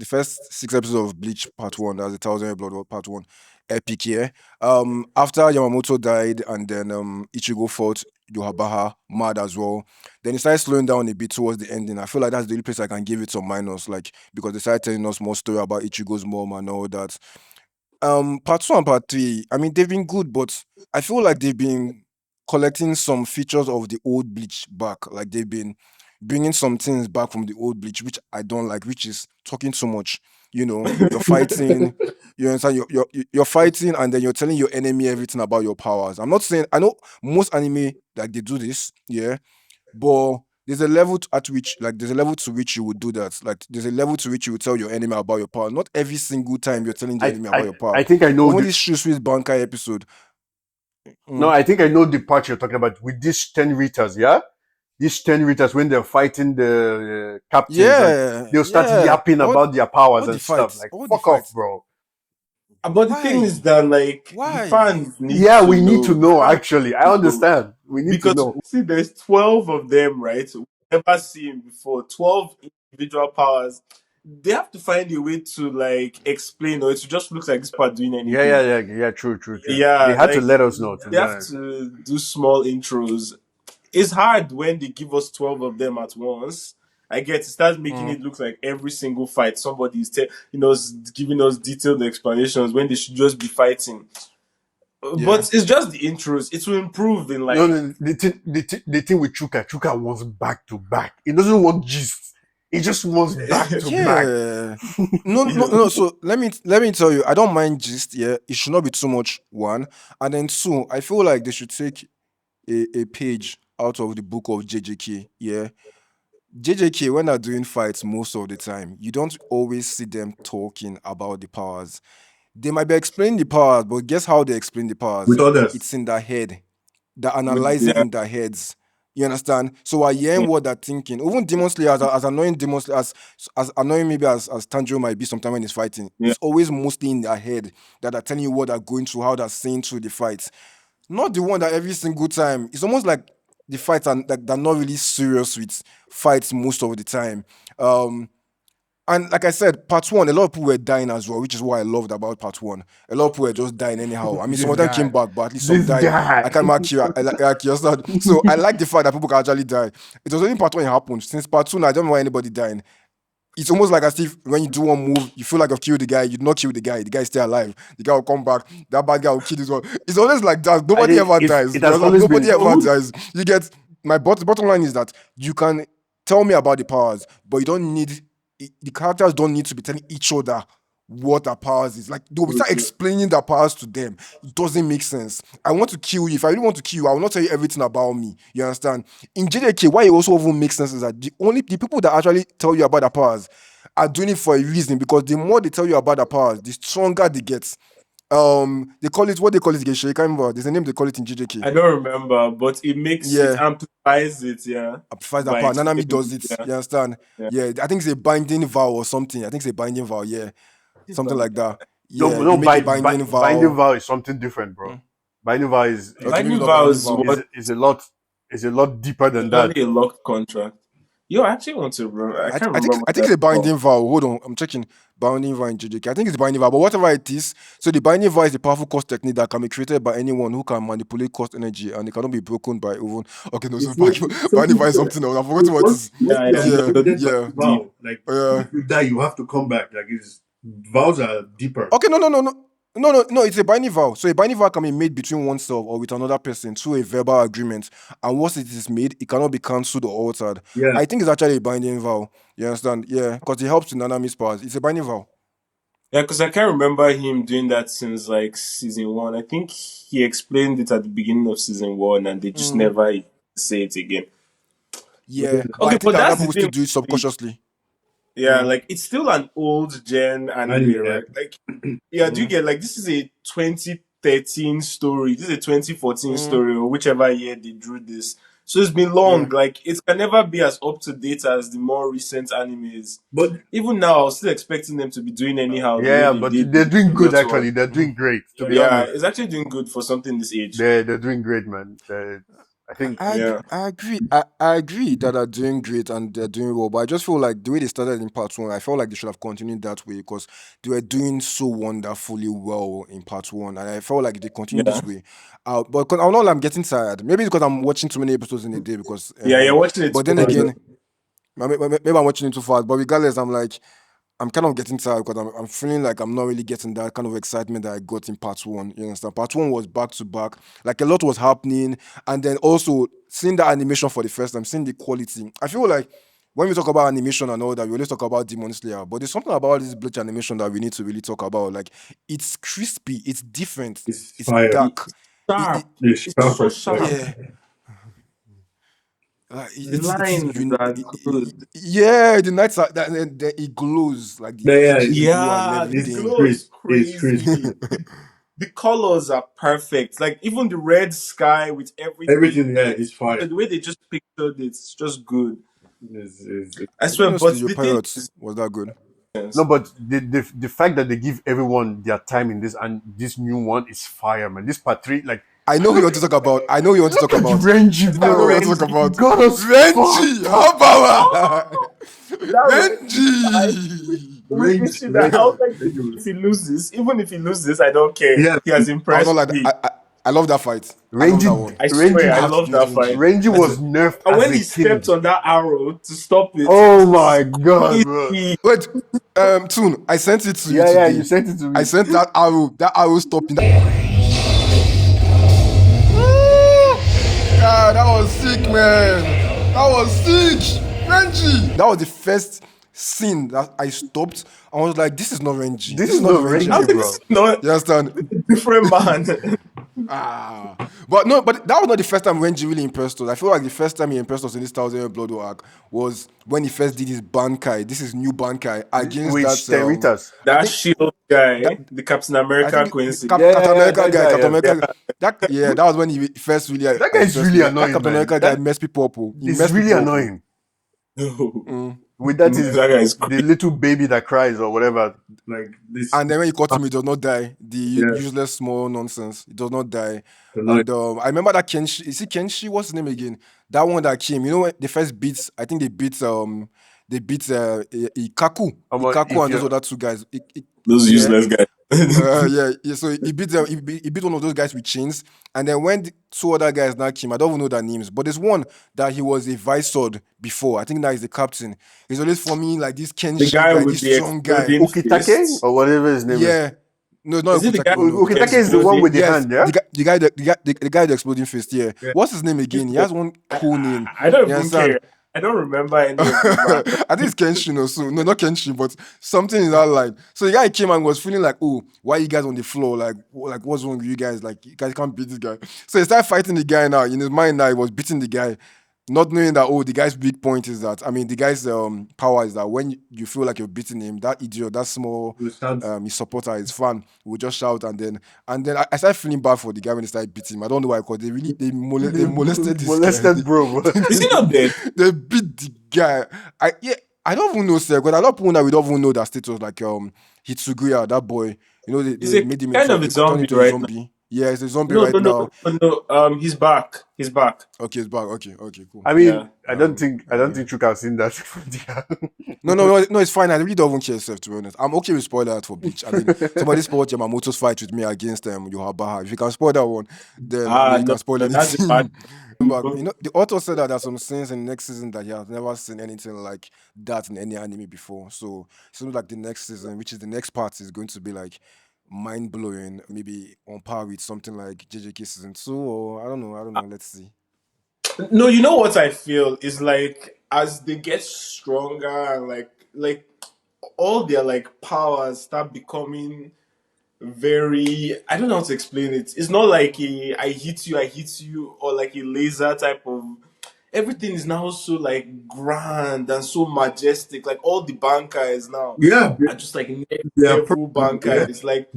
the first 6 episodes of Bleach Part One, that's the Thousand Year Blood War Part One, epic. Yeah. After Yamamoto died, and then Ichigo fought Yohabaha, mad as well. Then it started slowing down a bit towards the ending. I feel like that's the only place I can give it some minus, like because they started telling us more story about Ichigo's mom and all that. Part two and part three, I mean, they've been good, but I feel like they've been collecting some features of the old Bleach back. Like they've been bringing some things back from the old Bleach, which I don't like, which is talking too much. You're fighting. You understand? You're fighting, and then you're telling your enemy everything about your powers. I'm not saying I know most anime like they do this, yeah, but there's a level to which you would do that. Like there's a level to which you would tell your enemy about your power. Not every single time you're telling the I, enemy about I, your power. I think I know Even the this Shoe Swiss Bankai episode. no, Mm. I think I know the part you're talking about with these 10 Ritas, yeah? These 10 Ritas when they're fighting the captains and Yeah, they'll start yeah. yapping about their powers All the and stuff. fights. Like, All the fuck off, fights. bro. But the thing is Why? that like the Why? fans need Yeah, to we need to know. know, Fans actually. need I to know. understand. We need to Because know. see, there's 12 of them, right? We've never seen before. 12 individual powers. They have to find a way to like explain, or it just looks like this part doing Yeah, anything. yeah, yeah, yeah, true, true, true. They Yeah, had to like let us know, to they be have honest. to do small intros. It's hard when they give us 12 of them at once. I get it starts making Mm, it look like every single fight somebody is giving us detailed explanations when they should just be fighting. yeah. But it's just the intros. It will improve in No, like no, the thing with Chuka wants back to back. He doesn't want gist. He just wants back to back. Yeah. No, no, no. So let me tell you, I don't mind gist. Yeah, it should not be too much. One, and then two, I feel like they should take a page out of the book of JJK. Yeah, JJK when they're doing fights most of the time, you don't always see them talking about the powers. They might be explaining the powers, but guess how they explain the powers? with others. It's in their head. They're with analyzing yeah, in their heads. You understand? So I hearing yeah, what they're thinking. Even Demon Slayer, as annoying Demon Slayer, as annoying maybe as Tanjiro might be sometimes when he's fighting, yeah. it's always mostly in their head that are telling you what they're going through, how they're seeing through the fights. Not the one that every single time. It's almost like the fights are like they're not really serious with fights most of the time. Um, and like I said, part one, a lot of people were dying as well, which is what I loved about part one. A lot of people were just dying anyhow. I mean, some This of them came guy. back, but at least some This died. guy. I can't mark you. Like you understand? So I like the fact that people can actually die. It was only part one it happened. Since part two, now, I don't know why anybody dying. It's almost like as if when you do one move, you feel like you've killed the guy, you do not kill the guy is still alive. The guy will come back, that bad guy will kill this one. It's always like that. I Nobody think ever it's dies. it You has understand? always Nobody been ever dies. You get bottom line is that you can tell me about the powers, but you don't need the characters don't need to be telling each other what their powers is. Like they'll start explaining their powers to them. It doesn't make sense. I want to kill you. If I really want to kill you, I will not tell you everything about me. You understand? In JDK, why it also even makes sense is that the people that actually tell you about their powers are doing it for a reason because the more they tell you about their powers, the stronger they get. They call it what they call it again. I can't remember. There's a name they call it in JJK. I don't remember, but it Yeah, amplifies it, yeah, amplifies that by power. Nanami explaining, does it. yeah, You understand? yeah. Yeah, I think it's a binding vow or something. I think it's a binding vow. Yeah, This something bad like guy. that. no, Yeah, no. you make a binding Binding vow. vow is something different, bro. Mm. Binding vow is Okay, is maybe Binding it's not binding vows is vow. is what is a lot is a lot deeper is than that. only a locked contract. Yo, I actually want to remember. I I, can't I remember think what I think it's that's a called. binding vow. Hold on, I'm checking binding vow in JJK. I think it's binding vow, but whatever it is. So the binding vow is a powerful cause technique that can be created by anyone who can manipulate cost energy, and it cannot be broken by even. Okay, no, so It's like binding something vow is different. something else. I forgot So what it is. Yeah, once yeah. you Yeah, created by yeah, Deep. vow, like yeah. if you die, you have to come back. Like it's vows are deeper. Okay, no. It's a binding vow. So a binding vow can be made between oneself or with another person through a verbal agreement. And once it is made, it cannot be cancelled or altered. Yeah. I think it's actually a binding vow. You understand? Yeah, because it helps in Nanami's powers. It's a binding vow. Yeah, because I can't remember him doing that since like season one. I think he explained it at the beginning of season one, and they just Mm, never say it again. yeah, but I Okay, think but that other that's the people still thing. do it subconsciously. Yeah, Mm, like it's still an old gen And anime, yeah. right? Like, yeah, do you mm, get like this is a 2013 story, this is a 2014 mm, story, or whichever year they drew this. So it's been long. yeah. Like it can never be as up to date as the more recent animes. But Even now, I was still expecting them to be doing anyhow the way Yeah, they but did they're with doing the good previous one. actually. They're Mm. doing great, to be Yeah, honest. it's actually doing good for something this age. They're doing great, man. I think Yeah. I agree. I agree that they're doing great and they're doing well, but I just feel like the way they started in part one, I felt like they should have continued that way because they were doing so wonderfully well in part one, and I felt like if they continue Yeah. this way, but cause I'm not, I'm getting tired. Maybe it's because I'm watching too many episodes in a day. Because, Yeah, you're watching it but too then much. again, maybe I'm watching it too fast. But regardless, I'm like, I'm kind of getting tired because I'm feeling like I'm not really getting that kind of excitement that I got in part one. You understand? Part one was back to back, like a lot was happening, and then also seeing that animation for the first time, seeing the quality. I feel like when we talk about animation and all that, we always talk about Demon Slayer, but there's something about this Bleach animation that we need to really talk about. Like, it's crispy, it's different, It's it's fire. dark. It's It sharp. It's It's sharp so as fuck. sharp. yeah, The it's lines are good. yeah. The nights are that it glows like the Yeah, edges glow and Yeah, the it's everything. glow crisp. is It's crisp. crazy. The colors are perfect. Like even the red sky with Everything everything. here is fire. The way they just pictured it's just good. It's I I didn't swear. know But Studio the thing Pirates is, was that good. no, but the fact that they give everyone their time in this and this new one is fire, man. This part three, like I know who you want to talk about. I know who you want to talk look at about. Renji, I know who bro. you want to talk Renji, He about. got us Renji, fucked how up. about that Renji fight Renji? with range, Ishida, I range, was like, range if was he loses, even if he loses, I don't care. yeah. He has I'm not impressed like me. I love that fight. I love that Renji, one. I Renji, swear, I I have to love give it to that Renji. fight. Renji I was swear. nerfed And as when a he stepped kid. on that arrow to stop it, Oh it was my god, bro. crazy. Wait, Toon, I sent it to you Yeah, you today. sent it to I me. sent that arrow stopping. God, that was sick, man. That was sick. Renji. That was the first scene that I stopped. I was like, this is not Renji. This This is is not not the Renji I I was Renji, like, know. this bro. is not You understand? a different man. Ah, but no, but that was not the first time Renji really impressed us. I feel like the first time he impressed us in this Thousand Year Blood War arc was when he first did his Bankai. This is new Bankai against With that. Steritas. I That think Shield that guy, the Captain I America think Quincy. Yeah, Captain yeah, America that guy, guy, Captain yeah. America. That yeah, that was when he first really That guy is really that annoying, Captain man. America guy That messed people up. Oh. He is messed really people up. Oh. annoying. No, Mm. With that that is guy is the crazy. little baby that cries or whatever. Like this. And then when he caught him, he does not die. The Yeah, useless small nonsense. He does not die. annoying. And I remember that Kenshi. Is it Kenshi? What's his name again? That one that came. You know when the first beats? I think they beat Ikaku. Ikaku If and those you're other two guys. Those Yeah. useless guys. Yeah. So he beat them. He beat one of those guys with chains, and then when the two other guys now came, I don't even know their names, but there's one that he was a vice sword before. I think that is the captain. He's always for me like this The Kenshi guy guy, with this the strong guy. exploding Okitake fists. or whatever his name is. Yeah, no, it's not Is it the guy Okutake. No, with the Okitake is the Okutake. one exploding? with the Yes, hand, yeah? the guy with the exploding fist. Yeah, Yeah. what's his name again? He has one cool name. I don't You even understand? care. I don't remember any of them. I think it's Kenshin also. No, not Kenshin, but something in that line. So the guy came and was feeling like, oh, why you guys on the floor? Like what's wrong with you guys? Like, you guys can't beat this guy. So he started fighting the guy now. In his mind now, he was beating the guy, not knowing that, oh, the guy's weak point is that, I mean, the guy's power is that when you feel like you're beating him, that idiot, that small It sounds his supporter, his fan will just shout, and then I started feeling bad for the guy when they started beating him. I don't know why, because they molested this guy. Molested bro. Is he not dead? They beat the guy. I don't even know, sir, because a lot of people now we don't even know that status. Like Hitsuguya, that boy. You know, He's they a made him kind into of a they turned zombie into a right now. zombie. Yeah, he's a zombie No, right no, no, now. no, no. He's back. He's back. Okay, it's back. Okay, cool. I Yeah. mean, I don't Yeah. think Chuka has seen that. No, it's fine. I really don't even care yourself, to be honest. I'm okay with spoiler for Bleach. I mean, somebody spoiled Yamamoto's fight with me against Yohabaha. If you can spoil that one, then I mean, you No, can spoil no, that's a bad. anything. But you know, the author said that there's some scenes in the next season that he has never seen anything like that in any anime before. So it seems like the next season, which is the next part, is going to be like mind blowing, maybe on par with something like JJK season 2, or I don't know. Let's see. No, you know what I feel is like as they get stronger and like all their like powers start becoming very, I don't know how to explain it. It's not like a I hit you or like a laser type of, everything is now so like grand and so majestic. Like all the bankers now yeah, are just like next they are level yeah, bankers. Like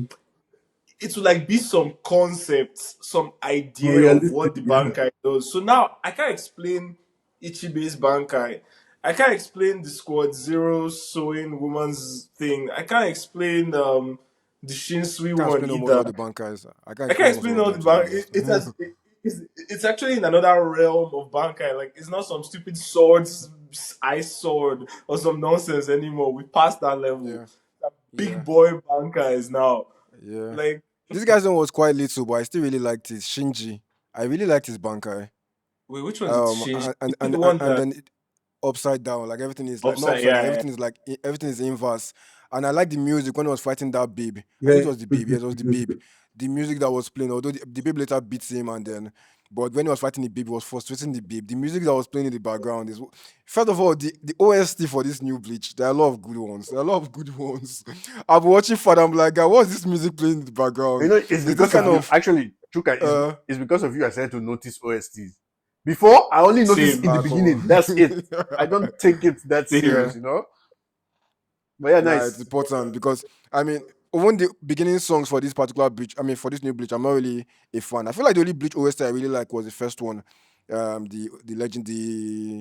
it will like be some concepts, some idea of unrealistic. what the Yeah, bankai does. So now I can't explain Ichibe's bankai. I can't explain the Squad Zero sewing woman's thing. I can't explain the Shinsui I can't one explain almost all either. the bankers. I can't I can't explain almost all explain of all them, the to be bank. honest. it's actually in another realm of Bankai. Like it's not some stupid swords, ice sword, or some nonsense anymore. We passed that level. Yeah, That big yeah, boy Bankai is now. yeah. Like This guy's one was quite little, but I still really liked his Shinji. I really liked his Bankai. wait, which one did change? And Is it the one and that then upside down, like everything is like not upside? upside down. Yeah, yeah. Everything is like everything is inverse. And I like the music when he was fighting that babe. I think Yeah, it was the good, babe. good, Yes, it was good, the good, babe. good. The music that was playing, although the babe later beats him, and then but when he was fighting the babe, he was frustrating the babe. The music that was playing in the background is first of all the OST for this new Bleach. There are a lot of good ones. There are a lot of good ones. I'm watching for them like, "God, what's this music playing in the You background? know, it's Is this because kind of you. of Actually, Chuka, uh it's because of you I started to notice OSTs. Before, I only noticed Same, in the come beginning. That's it. I on. don't take it that same. serious, But yeah, Nah, it's nice. important because I mean, even the beginning songs for this particular Bleach, I mean, for this new Bleach, I'm not really a fan. I feel like the only Bleach OST I really like was the first one, the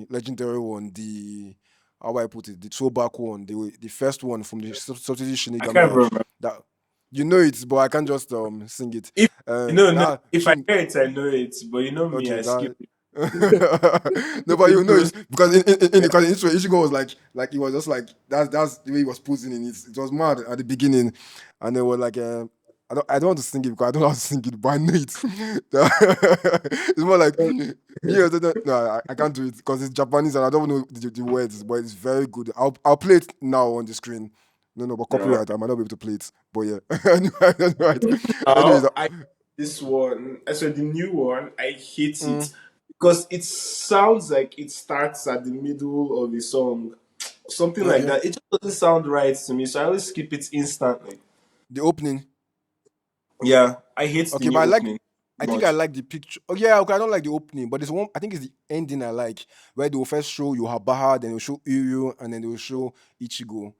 legendary one, the how do I put it, the throwback one, the first one from the subsidy I can't Shinigami arc. remember. That you know it, but I can't just sing it. If no, That if I Shin, hear it, I know it. But you know me, okay, I skip that it. no, but you know Those, it because in yeah. because in intro, Ichigo was like he was just like that's the way he was posing in it. It was mad at the beginning, and they were like, I don't want to sing it because I don't know how to sing it, but I know it. It's more like me. No, I can't do it because it's Japanese and I don't know the words, but it's very good. I'll play it now on the screen. No, no, but No. copyright, I might not be able to play it. But yeah, anyway, right. Anyways, Now I this one, so the new one, I hate mm, it because it sounds like it starts at the middle of the song, something like okay, that. It just doesn't sound right to me, so I always skip it instantly. the opening. Yeah, I hate the Okay, but new opening I think I much. like the picture. Oh yeah, okay, I don't like the opening, but there's one. I think it's the ending I like, where they will first show Yohabaha, then they'll show Iryu, and then they will show Ichigo.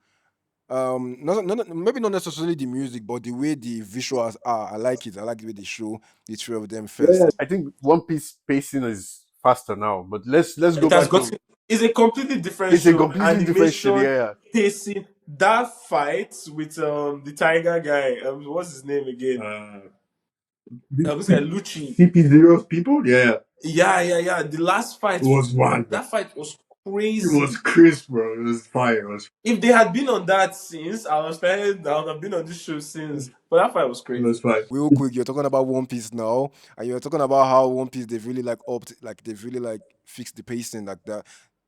Maybe not necessarily the music, but the way the visuals are. I like it. I like the way they show the three of them Yeah, first. I think One Piece pacing is faster now. But let's go It has back to gotten it's a completely different it's a show. completely different shit. Animation, Yeah, pacing, that fight with the tiger guy. What's his name again? Uh, This guy Lucci. CP0's people? Yeah. Yeah, yeah, yeah. The last It fight, was one, bro. that fight was It was crazy. crisp, bro. It was fire. It If they had been on that since, I was telling, I would have been on this show since. But that fight was was crazy. fire. Real quick, you're talking about One Piece now, and you're talking about how One Piece they've really they've really like fixed the pacing like that.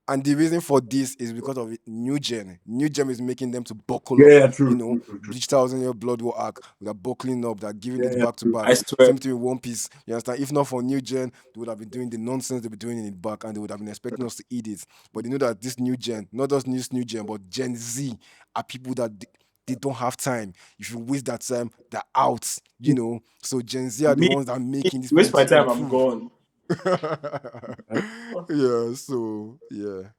And the reason for this is because of New Gen. New Gen is making them to buckle up. Yeah, You true, know, true, true, true. Bleach Thousand-Year Blood War arc, they're buckling up, they're giving Yeah, it yeah, back to true. back. I swear. Same thing with One Piece. You understand? If not for New Gen, they would have been doing the nonsense they've been doing in it back, and they would have been expecting us to eat it. But they know that this New Gen, not just this New Gen, but Gen Z are people that they don't have time. If you waste that time, they're out. So Gen Z are the Me, ones that are making these waste people my to time, I'm improve. gone. Yeah, so yeah.